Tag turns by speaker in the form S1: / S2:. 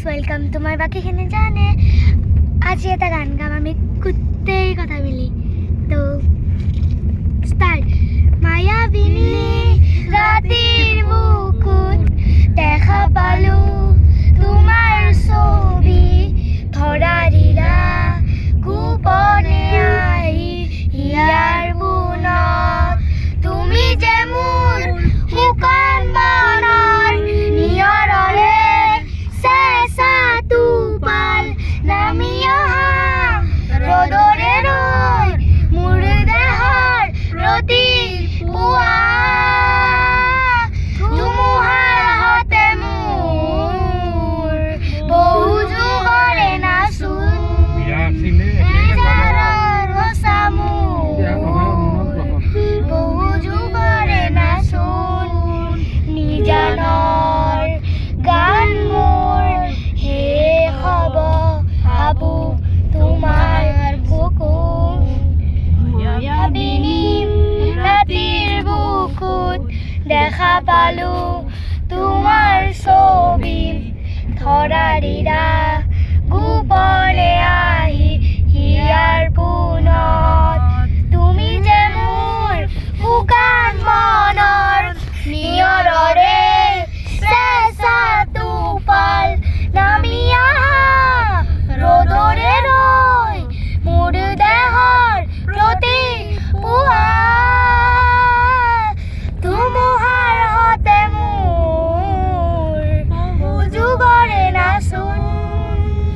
S1: Welcome to my বাকীখিনি জানে। আজি এটা গান গাম আমি গোটেই কথা মিলি। তো ষ্টাৰ্ট। মায়াবিনী ৰাতিৰ বুকুত দেখা পালো তোমাৰ ছবি, ধৰা দিলা গোপনে আহি ইয়াৰ বুনত। তুমি যে মোৰ শুকান মনৰ নিয়ৰৰে চেঁচা টোপাল নামি অহা ৰ'দৰে ৰৈ মোৰ দেহৰ প্ৰতি পুৱা ধুমুহাৰ হতে মোৰ বহু যুগৰে নাচোন বহু যুগৰে নাচোন নিজানৰ গান মোৰ শেষ হ'ব ভাবো তোমাৰ বুকুত। মায়াবিনী ৰাতিৰ বুকুত দেখা পালো তোমাৰ ছবি, ধৰা দিলা গোপনে